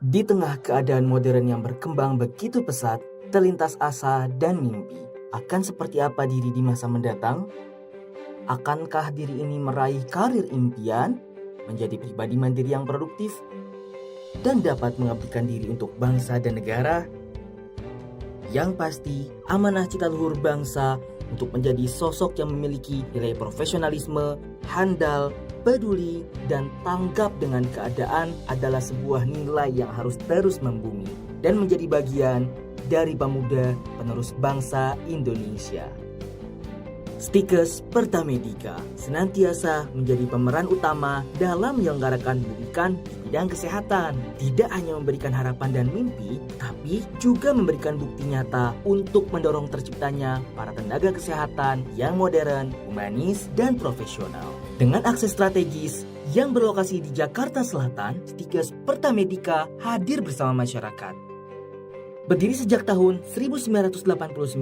Di tengah keadaan modern yang berkembang begitu pesat, terlintas asa dan mimpi. Akan seperti apa diri di masa mendatang? Akankah diri ini meraih karir impian, menjadi pribadi mandiri yang produktif, dan dapat mengabdikan diri untuk bangsa dan negara? Yang pasti, amanah cita luhur bangsa untuk menjadi sosok yang memiliki nilai profesionalisme, handal, peduli, dan tanggap dengan keadaan adalah sebuah nilai yang harus terus membumi dan menjadi bagian dari pemuda penerus bangsa Indonesia. Stikes Pertamedika senantiasa menjadi pemeran utama dalam menyelenggarakan pendidikan di bidang kesehatan. Tidak hanya memberikan harapan dan mimpi, tapi juga memberikan bukti nyata untuk mendorong terciptanya para tenaga kesehatan yang modern, humanis, dan profesional. Dengan akses strategis yang berlokasi di Jakarta Selatan, Stikes Pertamedika hadir bersama masyarakat. Berdiri sejak tahun 1989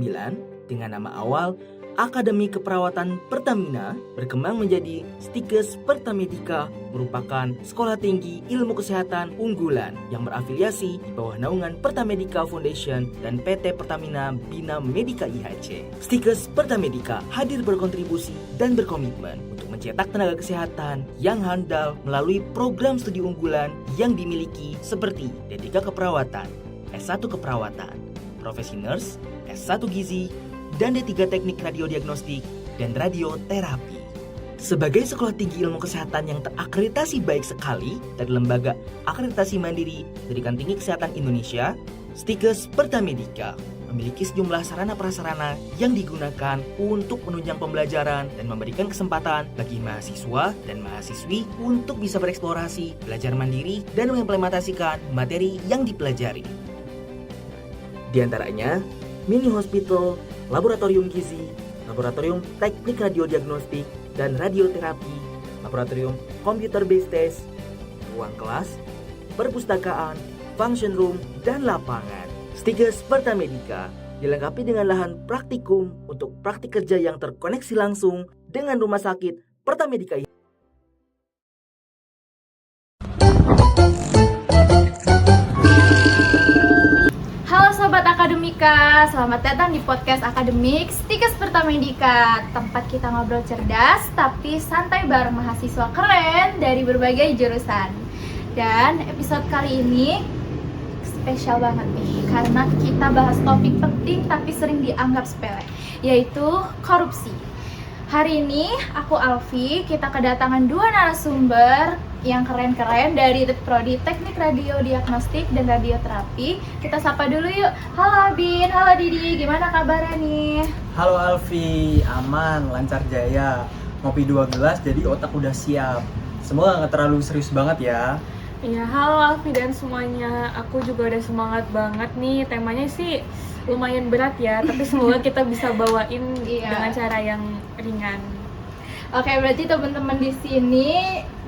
dengan nama awal Akademi Keperawatan Pertamina, berkembang menjadi Stikes Pertamedika, merupakan sekolah tinggi ilmu kesehatan unggulan yang berafiliasi di bawah naungan Pertamedika Foundation dan PT Pertamina Bina Medica IHC. Stikes Pertamedika hadir berkontribusi dan berkomitmen untuk mencetak tenaga kesehatan yang handal melalui program studi unggulan yang dimiliki seperti D3 Keperawatan, S1 Keperawatan, Profesi Nurse, S1 Gizi, dan D3 Teknik Radiodiagnostik dan Radioterapi. Sebagai sekolah tinggi ilmu kesehatan yang terakreditasi baik sekali dari Lembaga Akreditasi Mandiri Pendidikan Tinggi Kesehatan Indonesia, Stikes Pertamedika memiliki sejumlah sarana prasarana yang digunakan untuk menunjang pembelajaran dan memberikan kesempatan bagi mahasiswa dan mahasiswi untuk bisa bereksplorasi, belajar mandiri, dan mengimplementasikan materi yang dipelajari. Di antaranya, mini hospital, laboratorium gizi, laboratorium teknik radiodiagnostik dan radioterapi, laboratorium computer based test, ruang kelas, perpustakaan, function room, dan lapangan. Stikes Pertamedika dilengkapi dengan lahan praktikum untuk praktik kerja yang terkoneksi langsung dengan rumah sakit Pertamedika. Sobat Akademika, selamat datang di podcast akademik Stikes Pertamedika. Tempat kita ngobrol cerdas tapi santai bareng mahasiswa keren dari berbagai jurusan. Dan episode kali ini spesial banget nih, karena kita bahas topik penting tapi sering dianggap sepele, yaitu korupsi. Hari ini aku Alfi, kita kedatangan dua narasumber yang keren-keren dari Prodi Teknik Radiodiagnostik dan Radioterapi. Kita sapa dulu yuk. Halo Bin, halo Didi, gimana kabarnya nih? Halo Alfi, aman, lancar jaya. Ngopi 2 gelas jadi otak udah siap. Semoga gak terlalu serius banget ya. Iya, halo Alfi dan semuanya. Aku juga udah semangat banget nih. Temanya sih lumayan berat ya, tapi semoga kita bisa bawain dengan cara yang ringan. Oke, berarti teman-teman di sini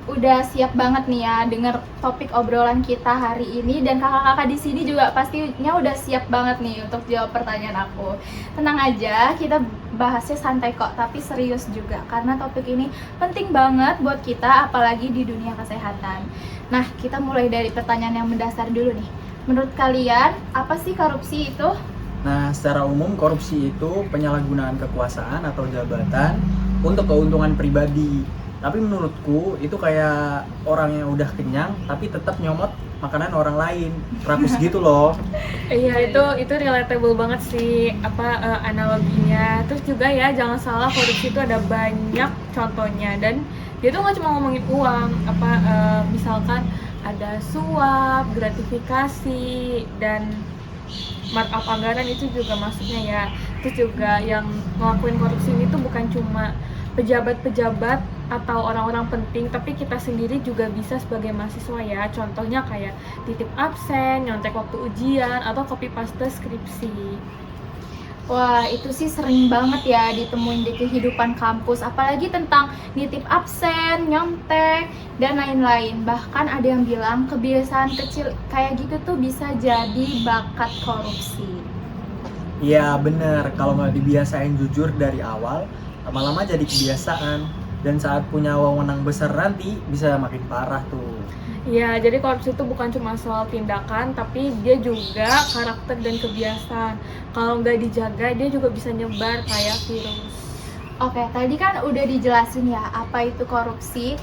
udah siap banget nih ya denger topik obrolan kita hari ini, dan kakak-kakak di sini juga pastinya udah siap banget nih untuk jawab pertanyaan aku. Tenang aja, kita bahasnya santai kok, tapi serius juga karena topik ini penting banget buat kita, apalagi di dunia kesehatan. Nah, kita mulai dari pertanyaan yang mendasar dulu nih. Menurut kalian, apa sih korupsi itu? Nah, secara umum korupsi itu penyalahgunaan kekuasaan atau jabatan untuk keuntungan pribadi. Tapi menurutku itu kayak orang yang udah kenyang tapi tetap nyomot makanan orang lain, rakus gitu loh. Iya, itu relatable banget sih analoginya. Terus juga ya, jangan salah, korupsi itu ada banyak contohnya, dan dia tuh nggak cuma ngomongin uang, misalkan ada suap, gratifikasi, dan markup anggaran itu juga masuknya ya. Terus juga yang ngelakuin korupsi ini tuh bukan cuma pejabat-pejabat atau orang-orang penting, tapi kita sendiri juga bisa sebagai mahasiswa ya. Contohnya kayak titip absen, nyontek waktu ujian, atau copy paste skripsi. Wah, itu sih sering banget ya ditemuin di kehidupan kampus, apalagi tentang nitip absen, nyontek, dan lain-lain. Bahkan ada yang bilang kebiasaan kecil kayak gitu tuh bisa jadi bakat korupsi. Iya bener, kalau nggak dibiasain jujur dari awal, lama-lama jadi kebiasaan. Dan saat punya wewenang besar nanti bisa makin parah tuh. Ya, jadi korupsi itu bukan cuma soal tindakan, tapi dia juga karakter dan kebiasaan. Kalau nggak dijaga, dia juga bisa nyebar kayak virus. Oke, tadi kan udah dijelasin ya apa itu korupsi.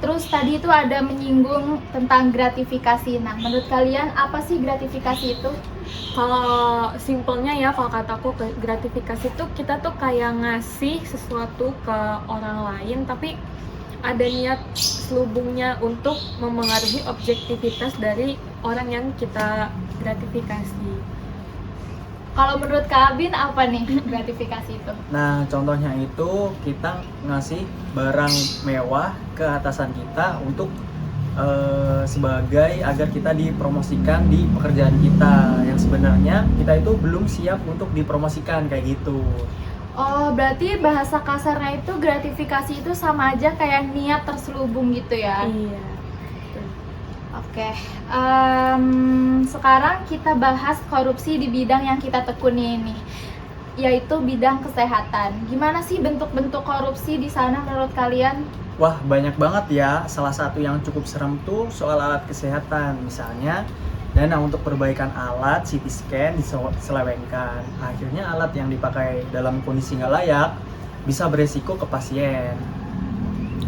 Terus tadi itu ada menyinggung tentang gratifikasi. Nah, menurut kalian apa sih gratifikasi itu? Kalau simpelnya ya, kalau kataku gratifikasi itu kita tuh kayak ngasih sesuatu ke orang lain, tapi ada niat selubungnya untuk memengaruhi objektivitas dari orang yang kita gratifikasi. Kalau menurut Kak Abin apa nih gratifikasi itu? Nah, contohnya itu kita ngasih barang mewah ke atasan kita untuk sebagai agar kita dipromosikan di pekerjaan kita yang sebenarnya kita itu belum siap untuk dipromosikan kayak gitu. Oh, berarti bahasa kasarnya itu gratifikasi itu sama aja kayak niat terselubung gitu ya? Iya. Oke, sekarang kita bahas korupsi di bidang yang kita tekuni ini, yaitu bidang kesehatan. Gimana sih bentuk-bentuk korupsi di sana menurut kalian? Wah, banyak banget ya. Salah satu yang cukup serem tuh soal alat kesehatan. Misalnya, dana untuk perbaikan alat CT scan diselewengkan. Akhirnya alat yang dipakai dalam kondisi nggak layak bisa beresiko ke pasien.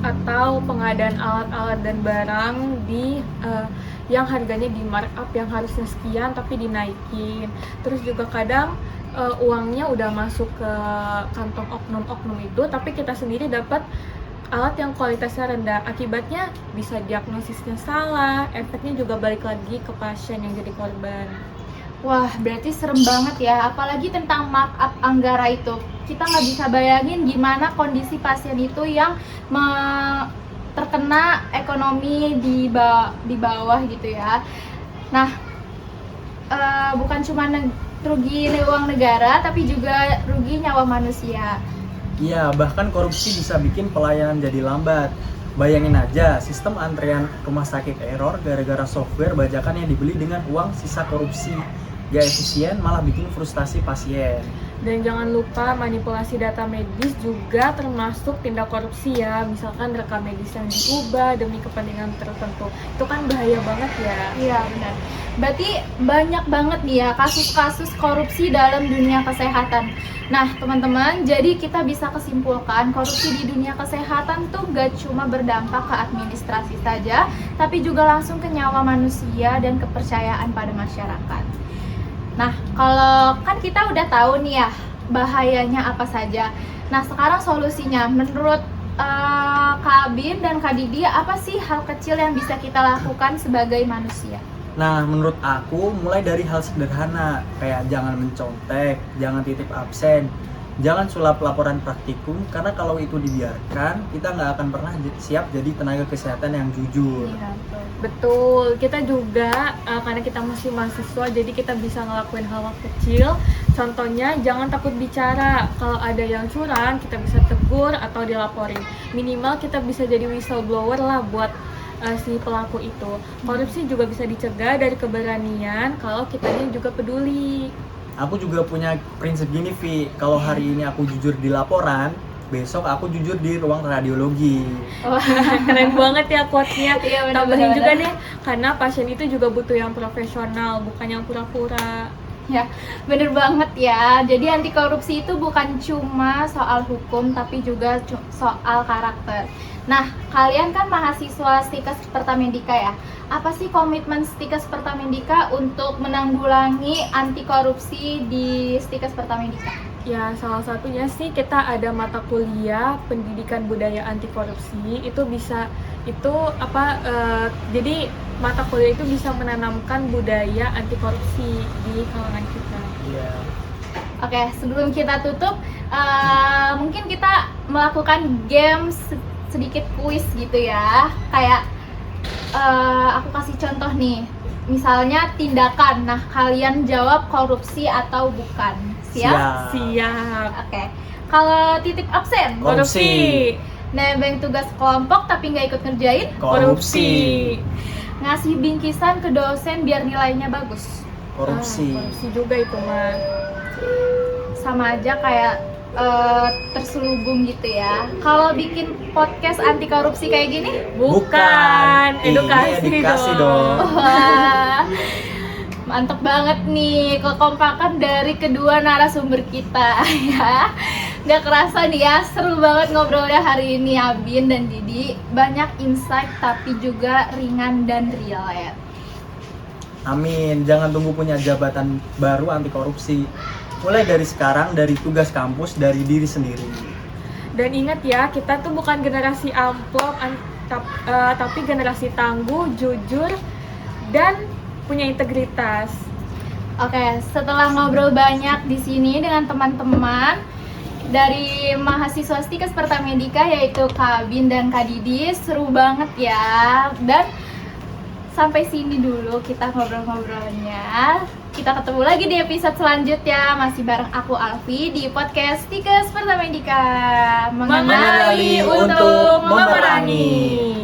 Atau pengadaan alat-alat dan barang yang harganya di markup yang harusnya sekian tapi dinaikin. Terus juga kadang uangnya udah masuk ke kantong oknum-oknum itu, tapi kita sendiri dapat alat yang kualitasnya rendah. Akibatnya bisa diagnosisnya salah, efeknya juga balik lagi ke pasien yang jadi korban. Wah, berarti serem banget ya, apalagi tentang markup Anggara itu. Kita nggak bisa bayangin gimana kondisi pasien itu yang terkena ekonomi di bawah gitu ya. Nah, bukan cuma rugi uang negara, tapi juga rugi nyawa manusia. Iya, bahkan korupsi bisa bikin pelayanan jadi lambat. Bayangin aja, sistem antrean rumah sakit error gara-gara software bajakan yang dibeli dengan uang sisa korupsi. Gak efisien, malah bikin frustasi pasien. Dan jangan lupa manipulasi data medis juga termasuk tindak korupsi ya. Misalkan rekam medis yang diubah demi kepentingan tertentu. Itu kan bahaya banget ya. Iya, benar. Berarti banyak banget nih ya kasus-kasus korupsi dalam dunia kesehatan. Nah, teman-teman, jadi kita bisa kesimpulkan korupsi di dunia kesehatan tuh gak cuma berdampak ke administrasi saja, tapi juga langsung ke nyawa manusia dan kepercayaan pada masyarakat. Nah, kalau kan kita udah tahu nih ya bahayanya apa saja. Nah, sekarang solusinya menurut Kak Abin dan Kak Didi, apa sih hal kecil yang bisa kita lakukan sebagai manusia? Nah, menurut aku mulai dari hal sederhana, kayak jangan mencontek, jangan titip absen, jangan sulap laporan praktikum, karena kalau itu dibiarkan, kita nggak akan pernah siap jadi tenaga kesehatan yang jujur. Iya, Betul, kita juga karena kita masih mahasiswa, jadi kita bisa ngelakuin hal kecil. Contohnya, jangan takut bicara. Kalau ada yang curang, kita bisa tegur atau dilaporin. Minimal kita bisa jadi whistleblower lah buat si pelaku itu. Korupsi juga bisa dicegah dari keberanian kalau kitanya juga peduli. Aku juga punya prinsip gini, Vi. Kalau hari ini aku jujur di laporan, besok aku jujur di ruang radiologi. Wah, Keren banget ya quotes-nya. Iya, benar, Tambahin benar, juga benar. deh, karena pasien itu juga butuh yang profesional, bukan yang pura-pura. ya, bener banget ya. Jadi anti korupsi itu bukan cuma soal hukum, tapi juga soal karakter. Nah, kalian kan mahasiswa Stikes Pertamedika ya. Apa sih komitmen Stikes Pertamedika untuk menanggulangi anti korupsi di Stikes Pertamedika? Ya, salah satunya sih kita ada mata kuliah pendidikan budaya anti korupsi. Jadi mata kuliah itu bisa menanamkan budaya anti korupsi di kalangan kita. Iya. Oke, sebelum kita tutup, mungkin kita melakukan games sedikit kuis gitu ya. Kayak aku kasih contoh nih, misalnya tindakan. Nah, kalian jawab korupsi atau bukan. Siap? Siap. Oke. Kalau titip absen, Korupsi. nebeng tugas kelompok tapi nggak ikut ngerjain, Korupsi. ngasih bingkisan ke dosen biar nilainya bagus. Korupsi. Korupsi juga itu mah. Sama aja kayak terselubung gitu ya. Kalau bikin podcast anti korupsi kayak gini, Bukan, edukasi dong. wah, mantep banget nih kekompakan dari kedua narasumber kita ya. Gak kerasa nih ya, seru banget ngobrolnya hari ini Abin dan Didi. Banyak insight tapi juga ringan dan relate. Amin, jangan tunggu punya jabatan baru anti korupsi. Mulai dari sekarang, dari tugas kampus, dari diri sendiri. Dan ingat ya, kita tuh bukan generasi amplop, tapi generasi tangguh, jujur, dan punya integritas. Oke, setelah ngobrol banyak di sini dengan teman-teman dari mahasiswa Stikes Pertamedika yaitu Kak Abin dan Kak Didi, seru banget ya. Dan sampai sini dulu kita ngobrol-ngobrolnya. Kita ketemu lagi di episode selanjutnya, masih bareng aku Alfi di podcast Stikes Pertamedika. Mengenali untuk memerangi.